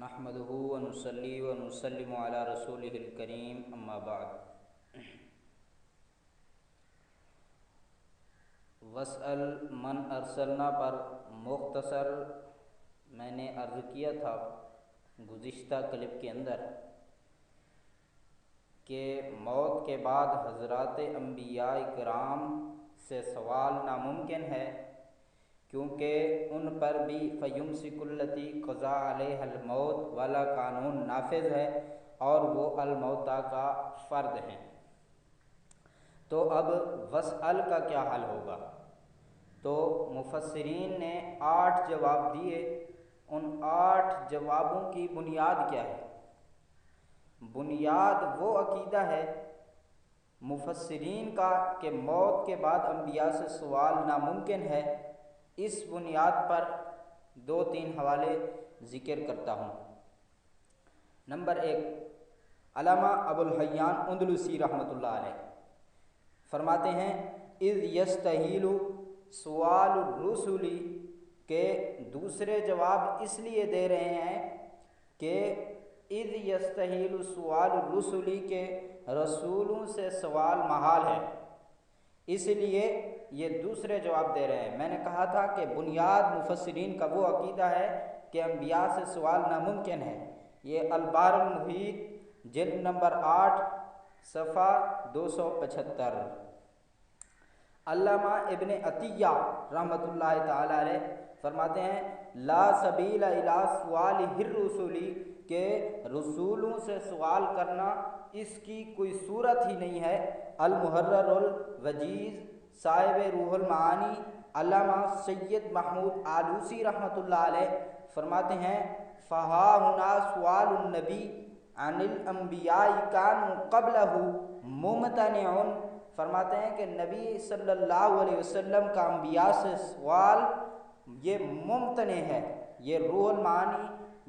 نحمده ونصلي ونسلم على رسوله الكريم اما بعد واسأل من ارسلنا پر مختصر میں نے عرض کیا تھا گزشتہ کلپ کے اندر کہ موت کے بعد حضرات انبیاء کرام سے سوال ناممکن ہے، کیونکہ ان پر بھی فیمسک التی قضا علیہ الموت والا قانون نافذ ہے اور وہ الموتیٰ کا فرد ہیں۔ تو اب وسأل کا کیا حل ہوگا؟ تو مفسرین نے 8 جواب دیے۔ ان 8 جوابوں کی بنیاد کیا ہے؟ بنیاد وہ عقیدہ ہے مفسرین کا کہ موت کے بعد انبیاء سے سوال ناممکن ہے۔ اس بنیاد پر 2-3 حوالے ذکر کرتا ہوں۔ نمبر 1، علامہ ابو الحیان اندلسی رحمۃ اللہ علیہ فرماتے ہیں اذ یستحیل سوال الرسل کے دوسرے جواب اس لیے دے رہے ہیں کہ اذ یستحیل سوال الرسل کے رسولوں سے سوال محال ہے، اس لیے یہ دوسرے جواب دے رہے ہیں۔ میں نے کہا تھا کہ بنیاد مفسرین کا وہ عقیدہ ہے کہ انبیاء سے سوال ناممکن ہے۔ یہ البحر المحیط جلد نمبر 8 صفحہ 275۔ علامہ ابن عطیہ رحمۃ اللہ تعالی علیہ فرماتے ہیں لا سبیل الی سوال الرسل کہ رسولوں سے سوال کرنا اس کی کوئی صورت ہی نہیں ہے۔ المحرر الوجیز صاحب روح المعانی علامہ سید محمود آلوسی رحمۃ اللہ علیہ فرماتے ہیں فہا ہنا سوال النبی عن الانبیاء کانوا قبلہ ممتنع، فرماتے ہیں کہ نبی صلی اللہ علیہ وسلم کا انبیاء سے سوال یہ ممتنع ہے۔ یہ روح المعانی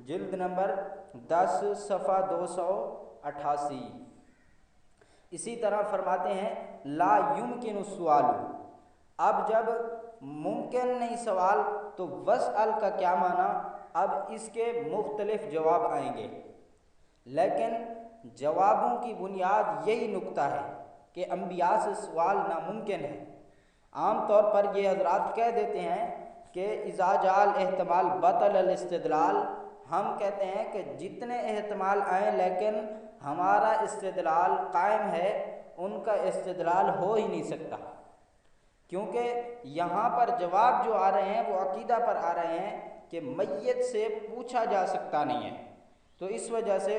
جلد نمبر 10 صفحہ 288۔ اسی طرح فرماتے ہیں لا یمکن السؤال، اب جب ممکن نہیں سوال تو وسأل کا کیا معنی؟ اب اس کے مختلف جواب آئیں گے، لیکن جوابوں کی بنیاد یہی نقطہ ہے کہ انبیاء سے سوال ناممکن ہے۔ عام طور پر یہ حضرات کہہ دیتے ہیں کہ اذا جاء الاحتمال بطل الاستدلال، ہم کہتے ہیں کہ جتنے احتمال آئیں لیکن ہمارا استدلال قائم ہے، ان کا استدلال ہو ہی نہیں سکتا، کیونکہ یہاں پر جواب جو آ رہے ہیں وہ عقیدہ پر آ رہے ہیں کہ میت سے پوچھا جا سکتا نہیں ہے۔ تو اس وجہ سے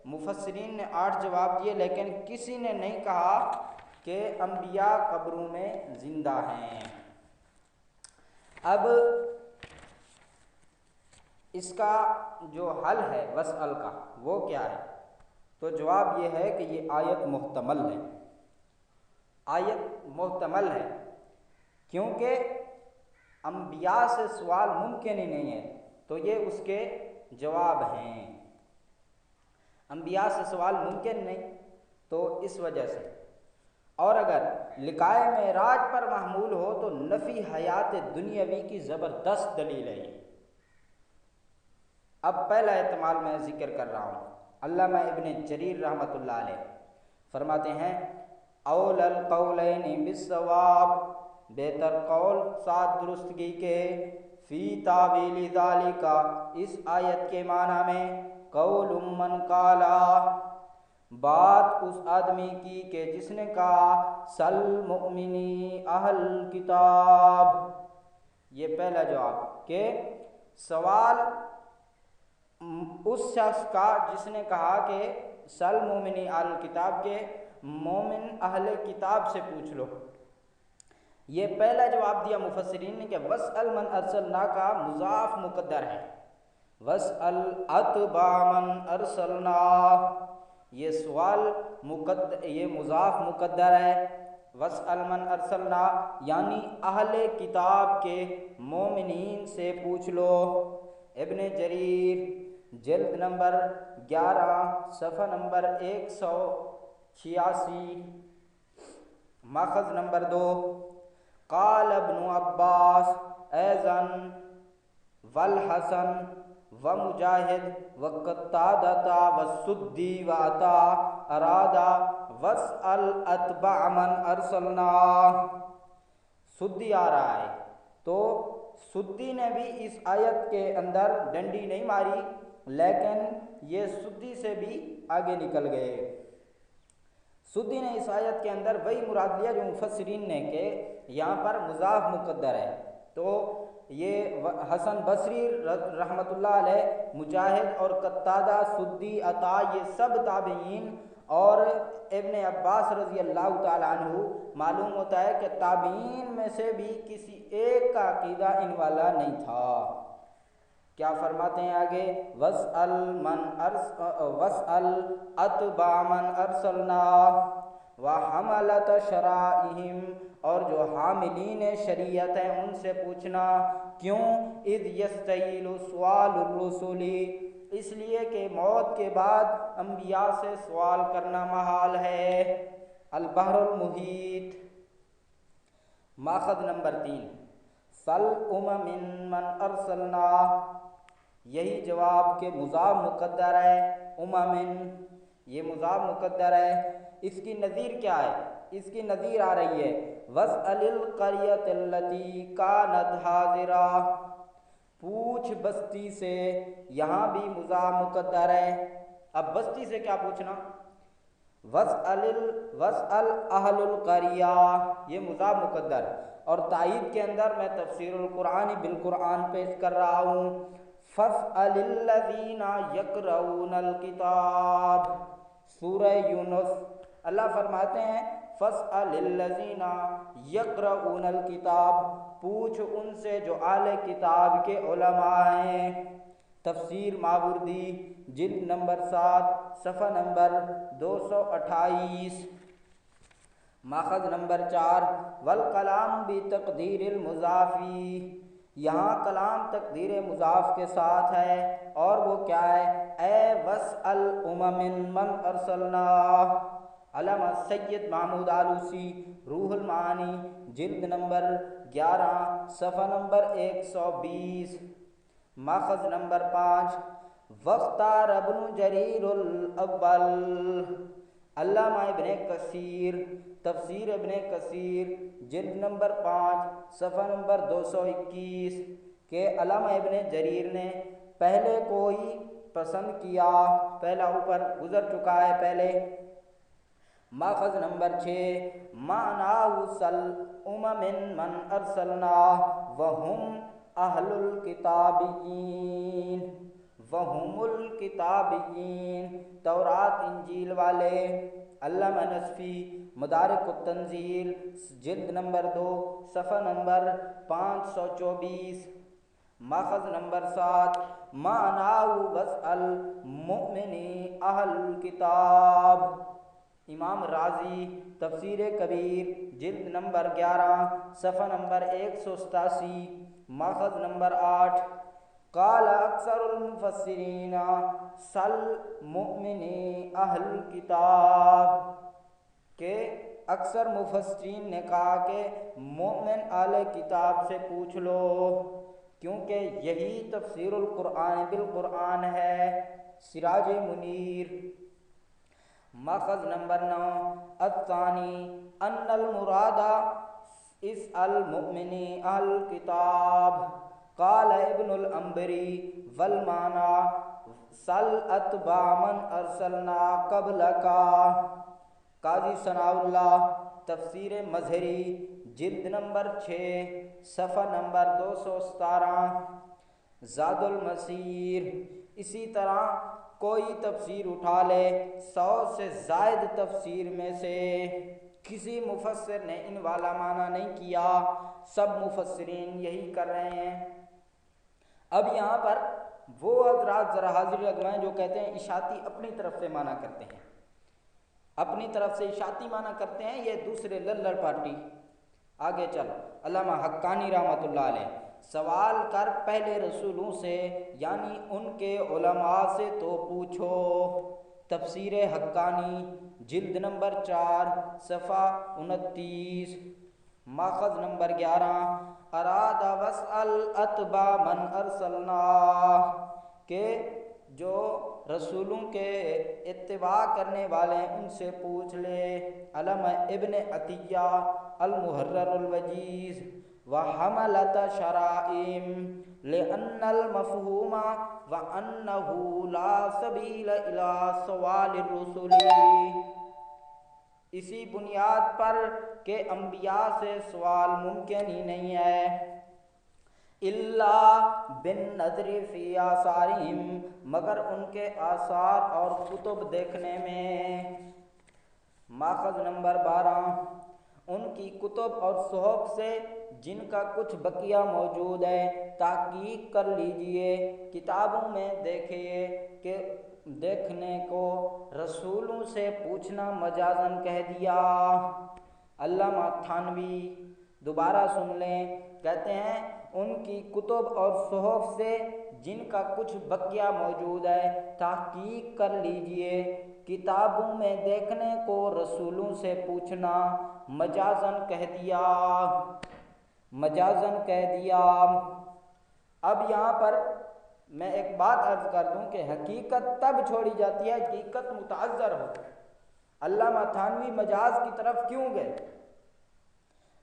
مفسرین نے 8 جواب دیے، لیکن کسی نے نہیں کہا کہ انبیاء قبروں میں زندہ ہیں۔ اب اس کا جو حل ہے وسأل کا وہ کیا ہے؟ تو جواب یہ ہے کہ یہ آیت محتمل ہے۔ آیت محتمل ہے کیونکہ انبیاء سے سوال ممکن ہی نہیں ہے، تو یہ اس کے جواب ہیں۔ انبیاء سے سوال ممکن نہیں تو اس وجہ سے، اور اگر لقائے معراج پر محمول ہو تو نفی حیات دنیاوی کی زبردست دلیل ہے۔ اب پہلا احتمال میں ذکر کر رہا ہوں۔ علامہ ابن جریر رحمۃ اللہ علیہ فرماتے ہیں اول القولین بالصواب، بہتر قول ساتھ درستگی کے، فی تاویل ذالک اس آیت کے معنی میں، قول من قالا بات اس آدمی کی کہ جس نے کہا سل مؤمنی اہل کتاب۔ یہ پہلا جواب کہ سوال اس شخص کا جس نے کہا کہ سل مومنی اہل کتاب کے مومن اہل کتاب سے پوچھ لو۔ یہ پہلا جواب دیا مفسرین نے کہ وسأل من ارسلنا کا مضاف مقدر ہے، وسأل اتباع من ارسلنا، یہ سوال یہ مضاف مقدر ہے۔ وسأل من ارسلنا یعنی اہل کتاب کے مومنین سے پوچھ لو۔ ابن جریر جلد نمبر 11 صفحہ نمبر 186، ماخذ نمبر 2، قال ابن عباس ایضاً والحسن و مجاہد و قتادہ و سدی و عطا ارادہ وسأل اتبع من ارسلنا۔ سدی آ رہا ہے تو سدی نے بھی اس آیت کے اندر ڈنڈی نہیں ماری، لیکن یہ سدی سے بھی آگے نکل گئے۔ سدی نے اس آیت کے اندر وہی مراد لیا جو مفسرین نے کہ یہاں پر مضاف مقدر ہے، تو یہ حسن بصری رحمۃ اللہ علیہ، مجاہد اور قتادہ، سدی، عطا، یہ سب تابعین اور ابن عباس رضی اللہ تعالیٰ عنہ، معلوم ہوتا ہے کہ تابعین میں سے بھی کسی ایک کا عقیدہ ان والا نہیں تھا۔ کیا فرماتے ہیں آگے؟ وَاسْأَلْ أَتْبَعَ مَنْ أَرْسَلْنَا وَحَمَلَةَ شَرَائِهِمْ، اور جو حاملین شریعت ہیں ان سے پوچھنا۔ کیوں؟ اذ یستحیل سؤال الرسل، اس لیے کہ موت کے بعد انبیاء سے سوال کرنا محال ہے۔ البحر المحیط، ماخذ نمبر 3، سل من ارسلنا، یہی جواب کہ مضاف مقدر ہے، یہ مضاف مقدر ہے۔ اس کی نظیر کیا ہے؟ اس کی نظیر آ رہی ہے وَاسْأَلِ الْقَرْيَةَ الَّتِي كَانَتْ حَاضِرَةً، پوچھ بستی سے، یہاں بھی مضاف مقدر ہے۔ اب بستی سے کیا پوچھنا؟ وَاسْأَلْ أَهْلُ الْقَرْيَةِ، یہ مضاف مقدر، اور تائید کے اندر میں تفسیر القرآن بالقرآن پیش کر رہا ہوں۔ فَاسْأَلِ الَّذِينَ يَقْرَؤُونَ الْكِتَابَ، سورہ یونس، اللہ فرماتے ہیں فَاسْأَلِ الَّذِينَ يَقْرَؤُونَ الْكِتَابَ، پوچھ ان سے جو اہل کتاب کے علماء ہیں۔ تفسیر ماوردی، جلد نمبر 7، صفحہ نمبر 228، ماخذ نمبر 4، والکلام بتقدیر المضافی، یہاں کلام تقدیر مضاف کے ساتھ ہے، اور وہ کیا ہے؟ اے وَاسْأَلْ من ارسلنا۔ علامہ سید محمود آلوسی، روح المعانی، جلد نمبر 11، صفحہ نمبر 120، ماخذ نمبر 5، واختار ابن جریر الاول، علامہ ابن کثیر، تفسیر ابن کثیر، جلد نمبر 5، صفحہ نمبر 221، کہ علامہ ابن جریر نے پہلے کو ہی پسند کیا، پہلا اوپر گزر چکا ہے پہلے۔ ماخذ نمبر 6، معناہ سل من ارسلنا وہم اہل الکتابین، وہم الکتابین، تورات انجیل والے۔ علامہ نصفی، مدارک التنزیل، جلد نمبر 2، صفحہ نمبر 524، ماخذ نمبر 7، معناہ واسأل مؤمنی اہل الکتاب۔ امام رازی، تفسیر کبیر، جلد نمبر 11، صفحہ نمبر 187، ماخذ نمبر 8، قال اکثر المفسرین سل مؤمنی اہل کتاب، کہ اکثر مفسرین نے کہا کہ مومن اہل کتاب سے پوچھ لو، کیونکہ یہی تفسیر القرآن بالقرآن ہے، سراج منیر۔ ماخذ نمبر 9، الثانی ان المراد اسأل مؤمنی اہل کتاب، قال ابن العنبری والمعنی سل اتباع من ارسلنا قبلک۔ قاضی ثناء اللہ، تفسیر مظہری، جلد نمبر 6، صفحہ نمبر 217، زاد المسیر۔ اسی طرح کوئی تفسیر اٹھا لے، 100 سے زائد تفسیر میں سے کسی مفسر نے ان والا معنی نہیں کیا، سب مفسرین یہی کر رہے ہیں۔ اب یہاں پر وہ حضرات ذرا حاضر لگوائیں جو کہتے ہیں اشاعتی اپنی طرف سے معنی کرتے ہیں، اپنی طرف سے اشاعتی معنی کرتے ہیں، یہ دوسرے للڑ پارٹی۔ آگے چل، علامہ حقانی رحمۃ اللہ علیہ، سوال کر پہلے رسولوں سے، یعنی ان کے علماء سے تو پوچھو۔ تفسیر حقانی، جلد نمبر 4، صفحہ 29، ماخذ نمبر 11، اراد واسأل اتباع من ارسلنا، کہ جو رسولوں کے اتباع کرنے والے ہیں ان سے پوچھ لے۔ علامہ ابن عطیہ المحرر الوجیز وحملۃ شرائم لأن المفہوم وأنه لا سبیل إلى سوال الرسل، اسی بنیاد پر کہ انبیاء سے سوال ممکن ہی نہیں ہے، الا بالنظر فی آثارہم، مگر ان کے آثار اور کتب دیکھنے میں۔ ماخذ نمبر 12، ان کی کتب اور صحف سے جن کا کچھ بقیہ موجود ہے تحقیق کر لیجئے، کتابوں میں دیکھیے کہ دیکھنے کو رسولوں سے پوچھنا مجازن کہہ دیا۔ علامہ تھانوی دوبارہ سن لیں، کہتے ہیں ان کی کتب اور صحف سے جن کا کچھ بقیہ موجود ہے تحقیق کر لیجئے، کتابوں میں دیکھنے کو رسولوں سے پوچھنا مجازن کہہ دیا، مجازن کہہ دیا۔ اب یہاں پر میں ایک بات عرض کر دوں کہ حقیقت تب چھوڑی جاتی ہے حقیقت متعذر ہو۔ علامہ تھانوی مجاز کی طرف کیوں گئے؟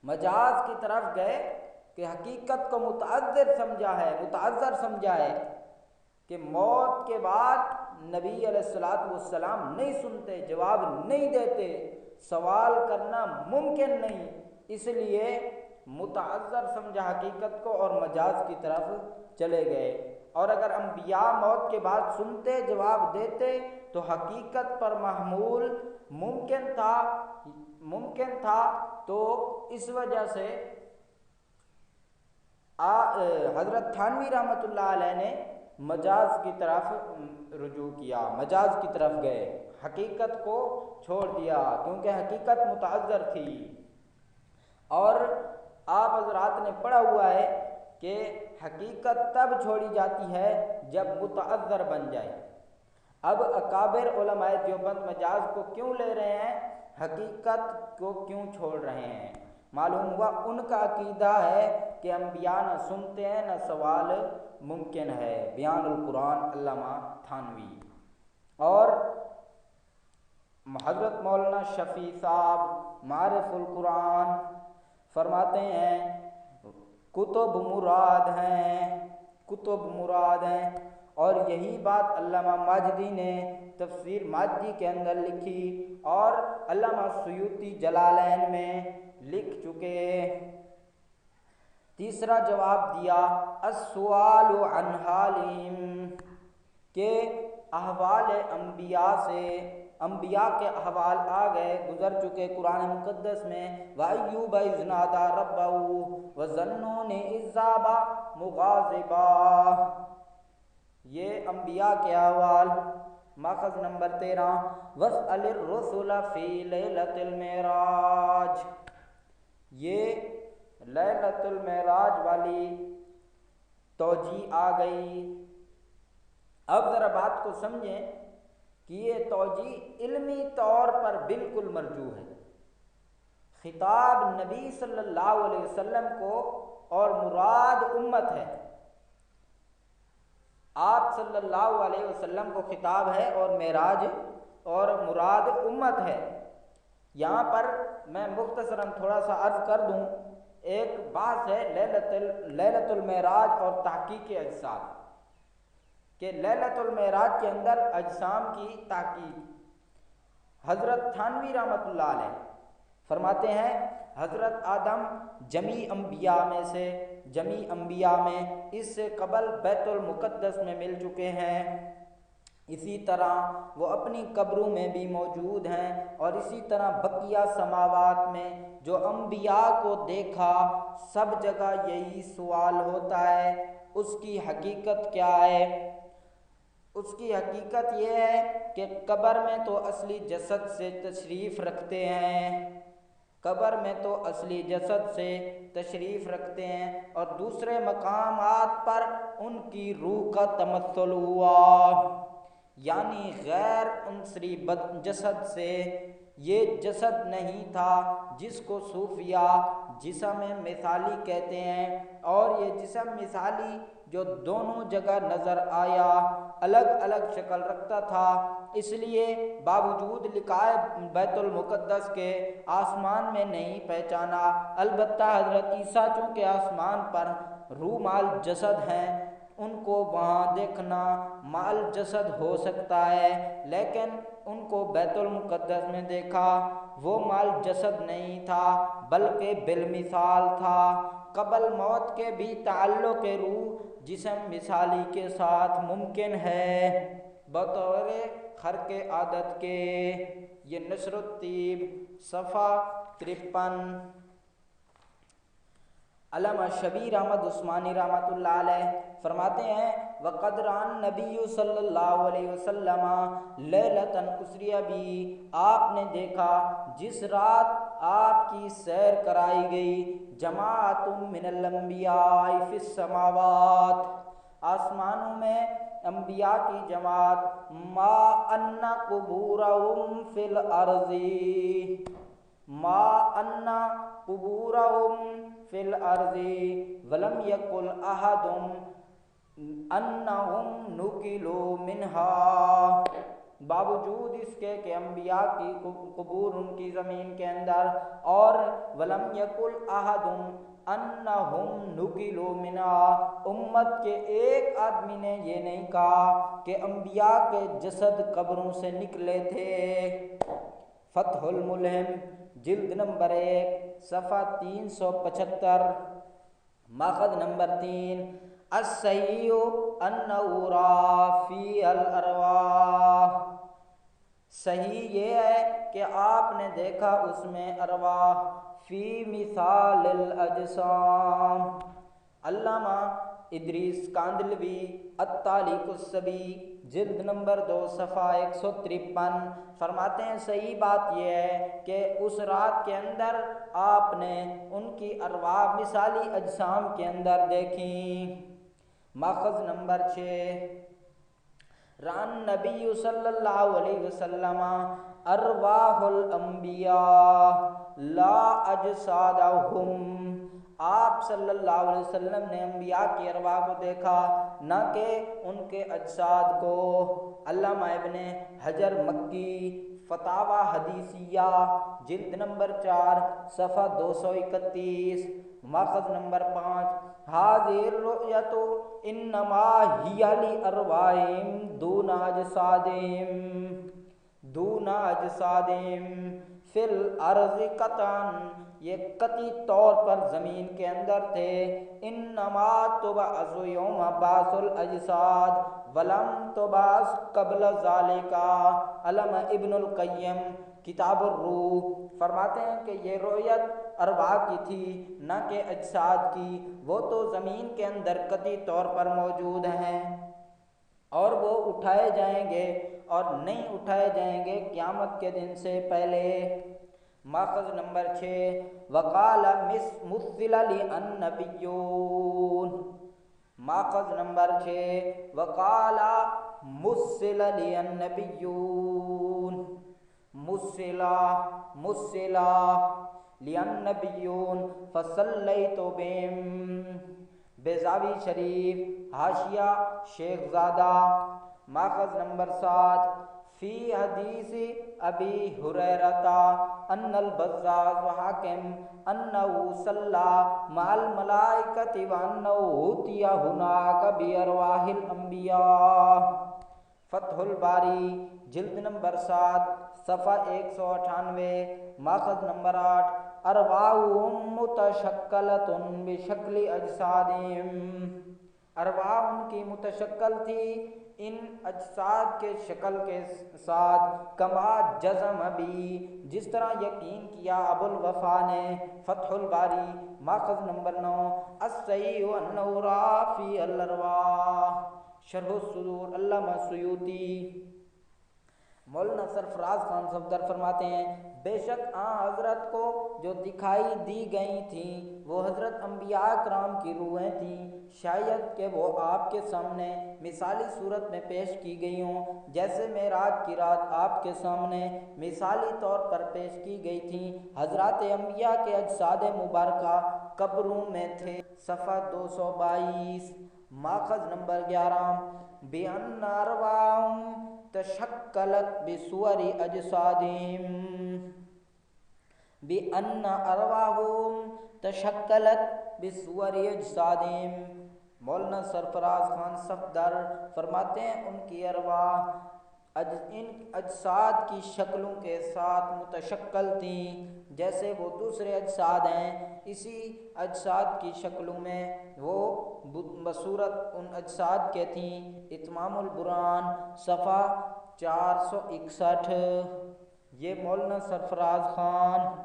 مجاز کی طرف گئے کہ حقیقت کو متعذر سمجھا ہے کہ موت کے بعد نبی علیہ السلام نہیں سنتے، جواب نہیں دیتے، سوال کرنا ممکن نہیں، اس لیے متعذر سمجھا حقیقت کو اور مجاز کی طرف چلے گئے۔ اور اگر انبیاء موت کے بعد سنتے، جواب دیتے تو حقیقت پر محمول ممکن تھا، تو اس وجہ سے حضرت تھانوی رحمۃ اللہ علیہ نے مجاز کی طرف رجوع کیا، مجاز کی طرف گئے، حقیقت کو چھوڑ دیا کیونکہ حقیقت متعذر تھی۔ اور آپ حضرات نے پڑھا ہوا ہے کہ حقیقت تب چھوڑی جاتی ہے جب متعذر بن جائے۔ اب اکابر علماء دیوبند مجاز کو کیوں لے رہے ہیں، حقیقت کو کیوں چھوڑ رہے ہیں؟ معلوم ہوا ان کا عقیدہ ہے کہ انبیاء نہ سنتے ہیں نہ سوال ممکن ہے۔ بیان القرآن علامہ تھانوی۔ اور حضرت مولانا شفیع صاحب معارف القرآن فرماتے ہیں کتب مراد ہیں، اور یہی بات علامہ ماجدی نے تفسیر ماجدی کے اندر لکھی اور علامہ سیوطی جلالین میں لکھ چکے۔ تیسرا جواب دیا السؤال عن حالہم، کہ احوال انبیاء سے، انبیاء کے احوال آ گئے گزر چکے قرآن مقدس میں۔ وَأَيُّوبَ إِذْ نَادَىٰ رَبَّهُ وَظَنُّونِ إِذْ ذَهَبَ مُغَاضِبًا، یہ انبیاء کے احوال۔ ماخذ نمبر 13، وَاسْأَلِ الرُّسُلَ فِي لَيْلَةِ الْمِعْرَاجِ، یہ لیلۃ المعراج والی توجیہ آ گئی۔ اب ذرا بات کو سمجھیں کہ یہ توجیہ علمی طور پر بالکل مرجوح ہے، خطاب نبی صلی اللہ علیہ وسلم کو اور مراد امت ہے۔ آپ صلی اللہ علیہ وسلم کو خطاب ہے اور معراج اور مراد امت ہے۔ یہاں پر میں مختصراً تھوڑا سا عرض کر دوں، ایک بحث ہے لیلۃ المعراج اور تحقیق اجسام، کہ لیلۃ المعراج کے اندر اجسام کی تحقیق۔ حضرت تھانوی رحمۃ اللہ علیہ فرماتے ہیں حضرت آدم جمیع انبیاء میں اس سے قبل بیت المقدس میں مل چکے ہیں، اسی طرح وہ اپنی قبروں میں بھی موجود ہیں، اور اسی طرح بقیہ سماوات میں جو انبیاء کو دیکھا سب جگہ یہی سوال ہوتا ہے، اس کی حقیقت کیا ہے؟ اس کی حقیقت یہ ہے کہ قبر میں تو اصلی جسد سے تشریف رکھتے ہیں، قبر میں تو اصلی جسد سے تشریف رکھتے ہیں، اور دوسرے مقامات پر ان کی روح کا تمثل ہوا، یعنی غیر عنصری جسد سے۔ یہ جسد نہیں تھا جس کو صوفیہ جسم مثالی کہتے ہیں، اور یہ جسم مثالی جو دونوں جگہ نظر آیا الگ الگ شکل رکھتا تھا، اس لیے باوجود لقائے بیت المقدس کے آسمان میں نہیں پہچانا۔ البتہ حضرت عیسیٰ چونکہ آسمان پر روح مال جسد ہیں، ان کو وہاں دیکھنا مال جسد ہو سکتا ہے، لیکن ان کو بیت المقدس میں دیکھا، وہ مال جسد نہیں تھا بلکہ بالمثال تھا۔ قبل موت کے بھی تعلق روح جسم مثالی کے ساتھ ممکن ہے بطور خرق عادت کے۔ یہ نشر الطیب صفحہ 53۔ علامہ شبیر احمد عثمانی رحمۃ اللہ علیہ فرماتے ہیں وقد ران نبی صلی اللہ علیہ وسلم لیلۃ اسری بھی، آپ نے دیکھا جس رات آپ کی سیر کرائی گئی، جماعت من الانبیاء فی السماوات، آسمانوں میں انبیاء کی جماعت، ما ان قبورہم فی الارض، ما ان قبورہم فی الارض ولم یقل احد انہم نقلوا منہا، باوجود اس کے کہ انبیاء کی قبور ان کی زمین کے اندر، اور ولم یقل احد انہم نقلوا منہا، امت کے ایک آدمی نے یہ نہیں کہا کہ انبیاء کے جسد قبروں سے نکلے تھے۔ فتح الملہم جلد نمبر 1 صفحہ 375، ماخذ نمبر 3، الصحیح انہ را فی الارواح، صحیح یہ ہے کہ آپ نے دیکھا اس میں ارواح، فی مثال الاجسام۔ علامہ ادریس کاندلوی التالیق الصبی جلد نمبر 2 صفحہ 153 فرماتے ہیں صحیح بات یہ ہے کہ اس رات کے اندر آپ نے ان کی ارواح مثالی اجسام کے اندر دیکھیں۔ ماخذ نمبر 6، ران نبی صلی اللہ علیہ وسلم ارواح الانبیاء لا اجسادہم، آپ صلی اللہ علیہ وسلم نے انبیاء کی ارواح کو دیکھا نہ کہ ان کے اجساد کو۔ علامہ ابن حجر مکی فتاوی حدیثیہ جلد نمبر 4 صفحہ 231، ماخذ نمبر 5، ھذہ الرؤیۃ انما ہی لارواحہم دون اجسادہم فی الارض قطعا، یہ قطعی طور پر زمین کے اندر تھے۔ انما تبعث یوم بعث الاجساد ولم تبعث قبل ذالک۔ علامہ ابن القیم کتاب الروح فرماتے ہیں کہ یہ رؤیت ارواح کی تھی نہ کہ اجساد کی، وہ تو زمین کے اندر قطعی طور پر موجود ہیں اور وہ اٹھائے جائیں گے اور نہیں اٹھائے جائیں گے قیامت کے دن سے پہلے۔ ماخذ نمبر 6، وقال مثل للنبیون، ماخذ نمبر 6، وقال مثل للنبیون، مثل للنبیون فصلیت بهم، بیضاوی شریف حاشیہ شیخ زادہ، ماخذ نمبر 7، فی حدیث ابی ہریرہ ان البزاز وحاکم انہ صلی مع الملائکۃ وانہ اوتی ہناک بارواح الانبیاء۔ فتح الباری جلد نمبر 7 صفحہ 198، ماخذ نمبر 8، ارواحہم متشکلۃ بشکل اجسادہم، ارواح ان کی متشکل تھی ان اجساد کے شکل کے ساتھ، کما جزم بھی، جس طرح یقین کیا ابو الوفا نے۔ فتح الباری ماخذ نمبر 9، الصحیح انہ را فی الارواح، شرح الصدور علامہ سیوطی۔ مولانا سرفراز خان صفدر فرماتے ہیں بے شک حضرت کو جو دکھائی دی گئی تھیں وہ حضرت انبیاء کرام کی روحیں تھیں، شاید کہ وہ آپ کے سامنے مثالی صورت میں پیش کی گئی ہوں، جیسے معراج کی رات آپ کے سامنے مثالی طور پر پیش کی گئی تھیں۔ حضرات انبیاء کے اجساد مبارکہ قبروں میں تھے۔ صفحہ 222، ماخذ نمبر 11 بِأَنَّ أَرْوَاحَهُمْ تَشَكَّلَتْ بِصُوَرِ أَجْسَادِهِمْ بِأَنَّ أَرْوَاحَهُمْ تَشَكَّلَتْ بِصُوَرِ أَجْسَادِهِمْ۔ مولانا سرفراز خان صفدر فرماتے ہیں ان کی ارواح ان اجساد کی شکلوں کے ساتھ متشکل تھیں، جیسے وہ دوسرے اجساد ہیں اسی اجساد کی شکلوں میں وہ بصورت ان اجساد کے تھیں۔ اتمام البرہان صفحہ 461۔ یہ مولانا سرفراز خان۔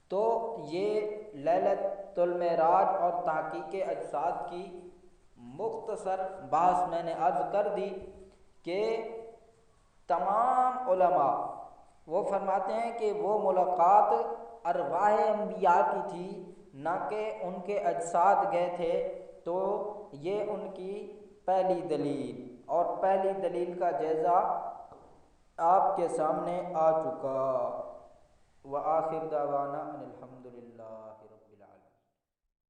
تو یہ لیلۃ المعراج اور تحقیق اجساد کی مختصر بحث میں نے عرض کر دی کہ تمام علماء وہ فرماتے ہیں کہ وہ ملاقات ارواح انبیاء کی تھی، نہ کہ ان کے اجساد گئے تھے۔ تو یہ ان کی پہلی دلیل، اور پہلی دلیل کا جائزہ آپ کے سامنے آ چکا۔ وآخر دعوانا ان الحمد للہ رب العالمین۔